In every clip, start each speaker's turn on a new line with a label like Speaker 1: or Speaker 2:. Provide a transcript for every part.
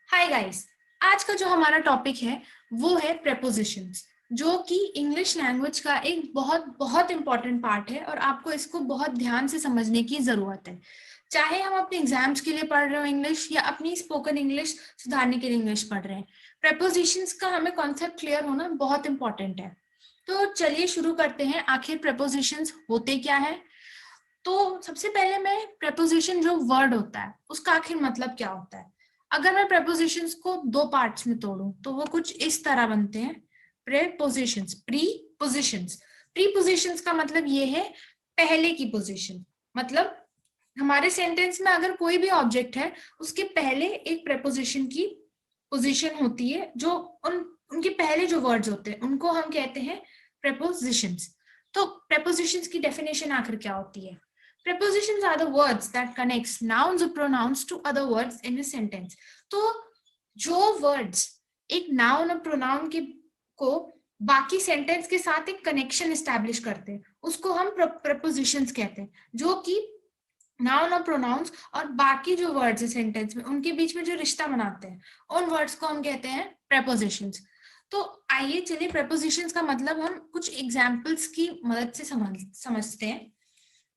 Speaker 1: Hi guys, आज का जो हमारा टॉपिक है वो है प्रेपोजिशंस, जो कि इंग्लिश लैंग्वेज का एक बहुत बहुत इंपॉर्टेंट पार्ट है और आपको इसको बहुत ध्यान से समझने की जरूरत है। चाहे हम अपने एग्जाम्स के लिए पढ़ रहे हो इंग्लिश या अपनी स्पोकन इंग्लिश सुधारने के लिए इंग्लिश पढ़ रहे हैं, प्रेपोजिशंस का हमें कॉन्सेप्ट क्लियर होना बहुत इंपॉर्टेंट है। तो चलिए शुरू करते हैं। आखिर प्रेपोजिशंस होते क्या है? तो सबसे पहले मैं प्रेपोजिशन जो वर्ड होता है उसका आखिर मतलब क्या होता है, अगर मैं प्रेपोजिशंस को दो पार्ट्स में तोड़ूं तो वो कुछ इस तरह बनते हैं। Prepositions, prepositions. प्रीपोजिशंस का मतलब ये है पहले की पोजीशन। मतलब हमारे सेंटेंस में अगर कोई भी ऑब्जेक्ट है उसके पहले एक प्रेपोजिशन की पोजीशन होती है, जो उनके पहले जो वर्ड्स होते हैं उनको हम कहते हैं प्रेपोजिशंस। तो प्रेपोजिशंस की डेफिनेशन आखिर क्या होती है? Prepositions are the words that connects nouns or pronouns to other words in a sentence. तो जो words एक noun और pronoun को बाकी सेंटेंस के साथ एक कनेक्शन एस्टैब्लिश करते हैं उसको हम prepositions कहते हैं, जो कि नाउन और प्रोनाउंस और बाकी जो वर्ड्स है सेंटेंस में उनके बीच में जो रिश्ता बनाते हैं उन वर्ड्स को हम कहते हैं प्रेपोजिशंस। तो आइए चलिए प्रेपोजिशंस का मतलब हम कुछ एग्जांपल्स की मदद से समझते हैं।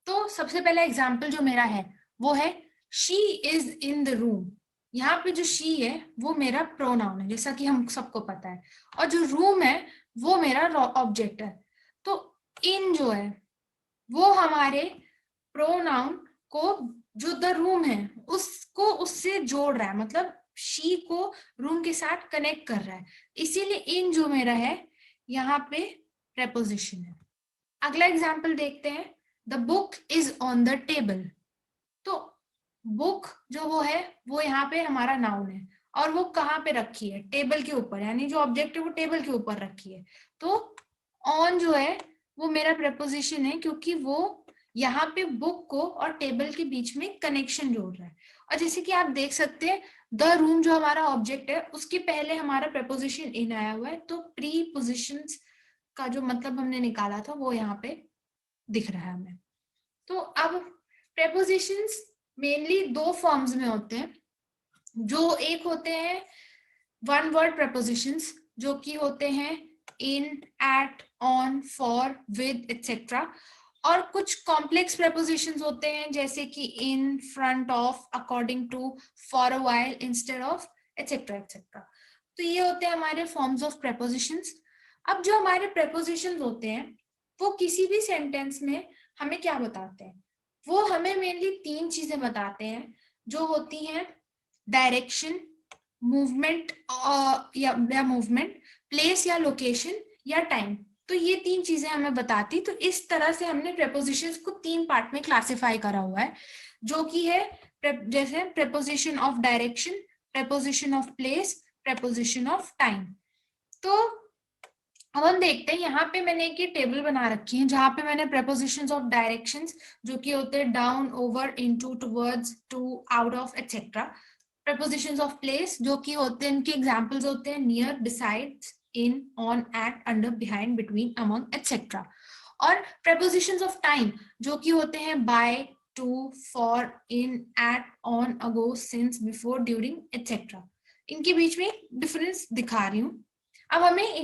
Speaker 1: तो सबसे पहला एग्जाम्पल जो मेरा है वो है she is in the room. यहाँ पे जो शी है वो मेरा प्रोनाउन है, जैसा कि हम सबको पता है, और जो रूम है वो मेरा ऑब्जेक्ट है। तो इन जो है वो हमारे प्रोनाउन को, जो द रूम है उसको उससे जोड़ रहा है, मतलब शी को रूम के साथ कनेक्ट कर रहा है, इसीलिए इन जो मेरा है यहाँ पे प्रेपोजिशन है। अगला एग्जाम्पल देखते हैं। The book is on the table. तो बुक जो वो है वो यहाँ पे हमारा नाउन है और वो कहाँ पे रखी है? टेबल के ऊपर, यानी जो ऑब्जेक्ट है वो टेबल के ऊपर रखी है। तो ऑन जो है वो मेरा प्रेपोजिशन है, क्योंकि वो यहाँ पे बुक को और टेबल के बीच में कनेक्शन जोड़ रहा है। और जैसे कि आप देख सकते हैं द रूम जो हमारा ऑब्जेक्ट है उसके पहले हमारा प्रेपोजिशन इन आया हुआ है, तो प्रीपोजिशंस का जो मतलब हमने निकाला था वो यहाँ पे दिख रहा है हमें। तो अब प्रेपोजिशंस मेनली दो फॉर्म्स में होते हैं, जो एक होते हैं वन वर्ड प्रेपोजिशंस, जो कि होते हैं in, at, on, for, with, etcetera, और कुछ कॉम्प्लेक्स प्रेपोजिशंस होते हैं जैसे कि in, front of, according to, for a while, instead of, etcetera etcetera. तो ये होते हैं हमारे फॉर्म्स ऑफ प्रेपोजिशंस। अब जो हमारे प्रेपोजिशंस होते हैं वो किसी भी सेंटेंस में हमें क्या बताते हैं? वो हमें मेनली तीन चीजें बताते हैं, जो होती हैं डायरेक्शन, मूवमेंट या मूवमेंट, प्लेस या लोकेशन, या टाइम। तो ये तीन चीजें हमें बताती। तो इस तरह से हमने प्रेपोजिशंस को तीन पार्ट में क्लासिफाई करा हुआ है, जो कि है जैसे preposition of direction, preposition of place, preposition of time. तो अब हम देखते हैं, यहाँ पे मैंने एक ये टेबल बना रखी है जहां पे मैंने प्रेपोजिशंस ऑफ डायरेक्शंस, जो कि होते हैं down, over, into, towards, to, out of, etcetera. Prepositions of place जो कि होते हैं, इनके एग्जांपल्स होते हैं near, beside, in, on, at, under, behind, between, among, etcetera. और प्रेपोजिशंस ऑफ टाइम जो कि होते हैं by, to, for, in, at, on, ago, since, before, during, etcetera. इनके बीच में डिफरेंस दिखा रही हूँ। अब हमें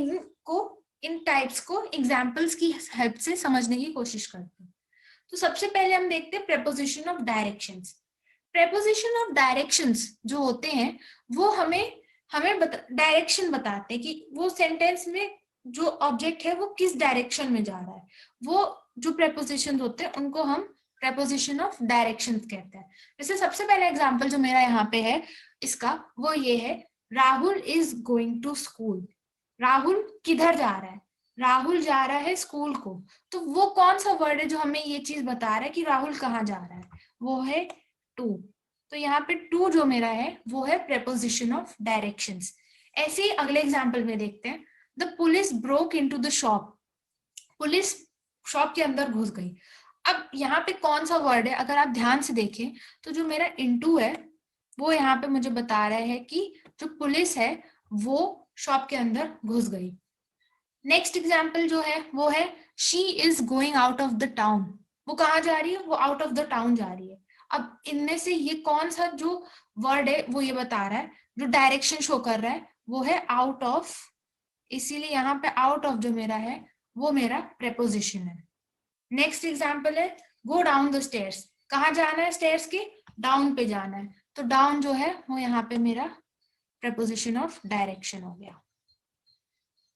Speaker 1: इन टाइप्स को एग्जाम्पल्स की हेल्प से समझने की कोशिश करते हैं। तो सबसे पहले हम देखते हैं preposition of directions. Preposition of directions जो होते हैं वो हमें डायरेक्शन बताते हैं कि वो सेंटेंस में जो ऑब्जेक्ट है वो किस डायरेक्शन में जा रहा है। वो जो प्रेपोजिशन होते हैं उनको हम प्रेपोजिशन ऑफ डायरेक्शंस कहते हैं। जैसे सबसे पहला एग्जाम्पल जो मेरा यहाँ पे है इसका, वो ये है Rahul is going to school. Rahul किधर जा रहा है? राहुल जा रहा है स्कूल को। तो वो कौन सा वर्ड है जो हमें ये चीज बता रहा है कि राहुल कहाँ जा रहा है? वो है टू। तो यहाँ पे टू जो मेरा है वो है प्रेपोजिशन ऑफ डायरेक्शंस। ऐसे ही अगले एग्जाम्पल में देखते हैं। The police broke into the shop. Police shop के अंदर घुस गई। अब यहाँ पे कौन सा वर्ड है? अगर आप ध्यान से देखें तो जो मेरा इनटू है वो यहाँ पे मुझे बता रहा है कि जो पुलिस है वो शॉप के अंदर घुस गई। नेक्स्ट एग्जाम्पल जो है वो है she is going out of the town. वो कहाँ जा रही है? वो आउट ऑफ द टाउन जा रही है। अब इनमें से ये कौन सा जो वर्ड है वो ये बता रहा है, जो डायरेक्शन शो कर रहा है वो है आउट ऑफ, इसीलिए यहाँ पे आउट ऑफ जो मेरा है वो मेरा प्रेपोजिशन है। नेक्स्ट एग्जाम्पल है गो डाउन द स्टेयर्स, कहाँ जाना है स्टेयर्स के, डाउन पे जाना है, तो डाउन जो है वो यहाँ पे मेरा प्रेपोजिशन ऑफ डायरेक्शन हो गया।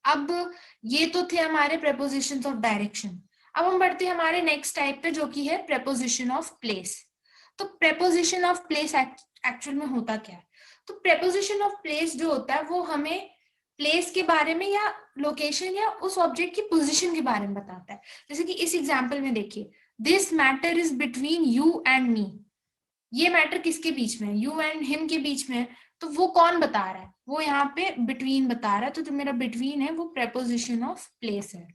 Speaker 1: अब ये तो थे हमारे प्रेपोजिशंस ऑफ डायरेक्शन। अब हम बढ़ते हैं हमारे नेक्स्ट टाइप पे जो कि है प्रेपोजिशन ऑफ प्लेस। तो प्रेपोजिशन ऑफ प्लेस एक्चुअल में होता क्या है? तो प्रेपोजिशन ऑफ प्लेस जो होता है वो हमें प्लेस के बारे में या लोकेशन या उस ऑब्जेक्ट की पोजीशन के बारे में बताता है। जैसे कि इस एग्जांपल में देखिए, this matter is between you and me, ये मैटर किसके बीच में है, यू एंड हिम के बीच में है, तो वो कौन बता रहा है, वो यहाँ पे बिटवीन बता रहा है, तो जो मेरा बिटवीन है वो प्रेपोजिशन ऑफ प्लेस है।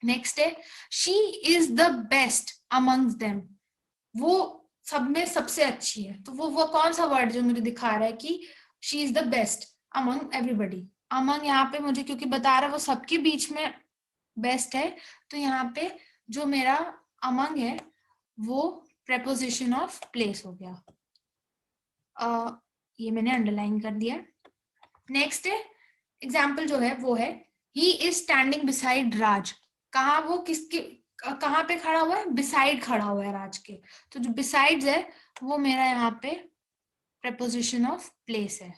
Speaker 1: नेक्स्ट है she is the best amongst them, वो सब में सबसे अच्छी है, तो वो कौन सा वर्ड जो मुझे दिखा रहा है कि she is the best among everybody. Among यहाँ पे मुझे क्योंकि बता रहा है वो सबके बीच में बेस्ट है, तो यहाँ पे जो मेरा अमंग है वो प्रेपोजिशन ऑफ प्लेस हो गया। ये मैंने अंडरलाइन कर दिया। नेक्स्ट एग्जाम्पल जो है वो है ही इज स्टैंडिंग बिसाइड राज, कहाँ वो किसके कहाँ पे खड़ा हुआ है, बिसाइड खड़ा हुआ है राज के, तो जो बिसाइड्स है वो मेरा यहाँ पे प्रेपोजिशन ऑफ प्लेस है।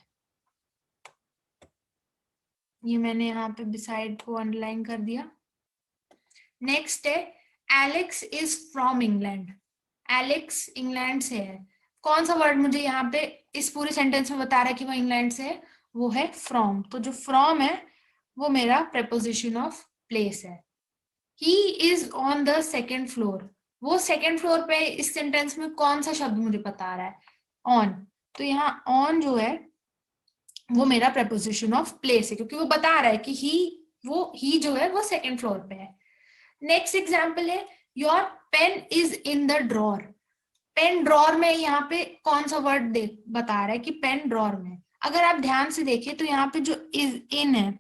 Speaker 1: ये मैंने यहाँ पे बिसाइड को अंडरलाइन कर दिया। नेक्स्ट है Alex is from England, Alex England से है, कौन सा वर्ड मुझे यहाँ पे इस पूरे सेंटेंस में बता रहा है कि वो इंग्लैंड से है, वो है फ्रॉम, तो जो फ्रॉम है वो मेरा प्रेपोजिशन ऑफ प्लेस है। He is on the second floor, वो सेकेंड फ्लोर पे, इस सेंटेंस में कौन सा शब्द मुझे बता रहा है, ऑन, तो यहाँ ऑन जो है वो मेरा प्रेपोजिशन ऑफ प्लेस है, क्योंकि वो बता रहा है कि ही जो है वो सेकेंड फ्लोर पे है। नेक्स्ट एग्जाम्पल है your pen is in the drawer, pen drawer में यहाँ पे कौन सा वर्ड बता रहा है कि पेन ड्रॉर में, अगर आप ध्यान से देखें तो यहाँ पे जो इज इन है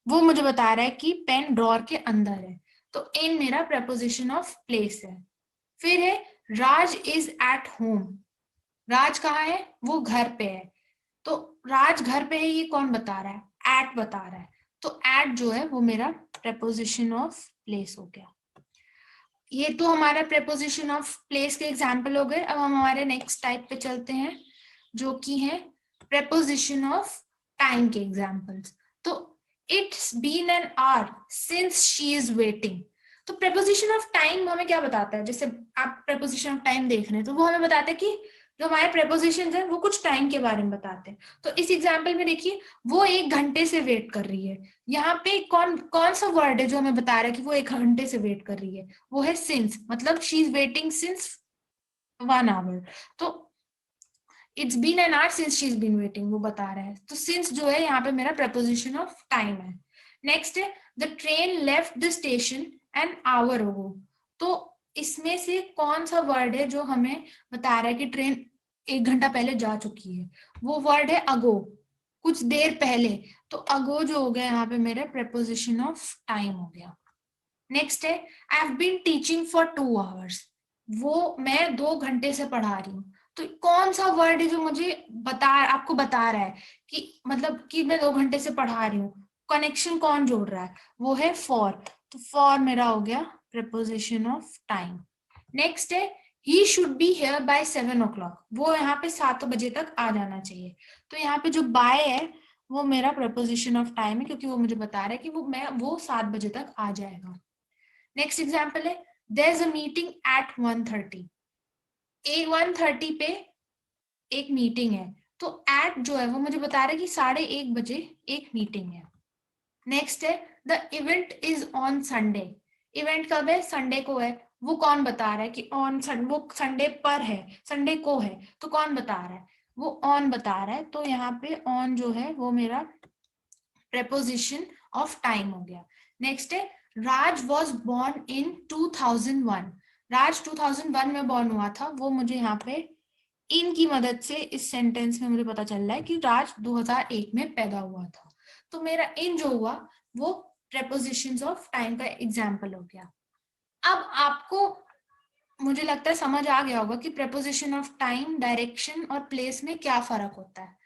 Speaker 1: वो मुझे बता रहा है कि पेन ड्रॉर के अंदर है, तो इन मेरा प्रेपोजिशन ऑफ प्लेस है। फिर है राज इज एट होम, राज कहाँ है, वो घर पे है, तो राज घर पे है ये कौन बता रहा है, एट बता रहा है, तो एट जो है वो मेरा प्रेपोजिशन ऑफ प्लेस हो गया। ये तो हमारा प्रेपोजिशन ऑफ प्लेस के एग्जाम्पल हो गए। अब हम हमारे नेक्स्ट टाइप पे चलते हैं जो कि है प्रेपोजिशन ऑफ टाइम के एग्जाम्पल्स। तो it's been an hour since she is waiting, तो प्रेपोजिशन ऑफ टाइम हमें क्या बताता है, जैसे आप प्रेपोजिशन ऑफ टाइम देख रहे हैं तो वो हमें बताता है कि जो हमारे प्रेपोजिशन है वो कुछ टाइम के बारे में बताते हैं। तो इस एग्जाम्पल में देखिए वो 1 घंटे से वेट कर रही है, यहाँ पे कौन सा वर्ड है जो हमें बता रहा है कि वो 1 घंटे से वेट कर रही है, वो है सिंस, मतलब she is waiting since 1 hour, तो it's been an hour since she is been waiting वो बता रहा है, तो सिंस जो है यहाँ पे मेरा प्रेपोजिशन ऑफ टाइम है। नेक्स्ट है the train left the station an hour ago, तो इसमें से कौन सा वर्ड है जो हमें बता रहा है कि ट्रेन 1 घंटा पहले जा चुकी है, वो वर्ड है अगो, कुछ देर पहले, तो अगो जो हो गया यहाँ पे मेरा प्रेपोजिशन ऑफ टाइम हो गया। नेक्स्ट है I have been teaching for 2 hours, वो मैं 2 घंटे से पढ़ा रही हूँ, तो कौन सा वर्ड है जो मुझे आपको बता रहा है कि मतलब कि मैं 2 घंटे से पढ़ा रही हूँ, कनेक्शन कौन जोड़ रहा है, वो है फॉर, तो फॉर मेरा हो गया प्रेपोजिशन ऑफ टाइम। नेक्स्ट है he should be here bye 7 o'clock, वो यहाँ पे 7 बजे तक आ जाना चाहिए, तो यहाँ पे जो बाय है वो मेरा प्रेपोजिशन ऑफ टाइम है, क्योंकि वो मुझे बता रहा है कि वो 7 बजे तक आ जाएगा। नेक्स्ट एग्जाम्पल है there is a meeting at 1:30, 1:30 पे एक मीटिंग है, तो एट जो है वो मुझे बता रहा है कि 1:30 बजे एक मीटिंग है। नेक्स्ट है the event is on Sunday, event कब है, संडे को है, वो कौन बता रहा है कि ऑन वो संडे पर है, संडे को है, तो कौन बता रहा है, वो ऑन बता रहा है, तो यहाँ पे ऑन जो है वो मेरा प्रेपोजिशन ऑफ टाइम हो गया। नेक्स्ट है राज वॉज बॉर्न इन 2001, राज 2001 में बॉर्न हुआ था, वो मुझे यहाँ पे इन की मदद से इस सेंटेंस में मुझे पता चल रहा है कि राज 2001 में पैदा हुआ था, तो मेरा इन जो हुआ वो प्रेपोजिशंस ऑफ टाइम का एग्जाम्पल हो गया। अब आपको मुझे लगता है समझ आ गया होगा कि प्रेपोजिशन ऑफ टाइम, डायरेक्शन और प्लेस में क्या फर्क होता है।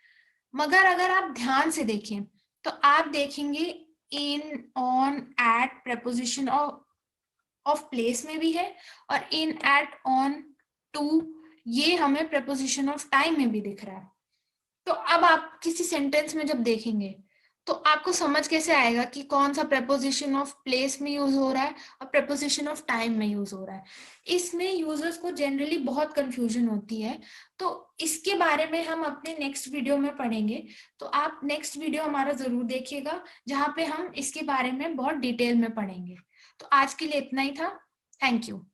Speaker 1: मगर अगर आप ध्यान से देखें तो आप देखेंगे in, on, at preposition of place में भी है, और इन, एट, ऑन, टू ये हमें प्रेपोजिशन ऑफ टाइम में भी दिख रहा है। तो अब आप किसी सेंटेंस में जब देखेंगे तो आपको समझ कैसे आएगा कि कौन सा प्रेपोजिशन ऑफ प्लेस में यूज हो रहा है और प्रेपोजिशन ऑफ टाइम में यूज हो रहा है। इसमें यूजर्स को जनरली बहुत कंफ्यूजन होती है। तो इसके बारे में हम अपने नेक्स्ट वीडियो में पढ़ेंगे। तो आप नेक्स्ट वीडियो हमारा जरूर देखिएगा, जहाँ पे हम इसके बारे में बहुत डिटेल में पढ़ेंगे। तो आज के लिए इतना ही था। Thank you.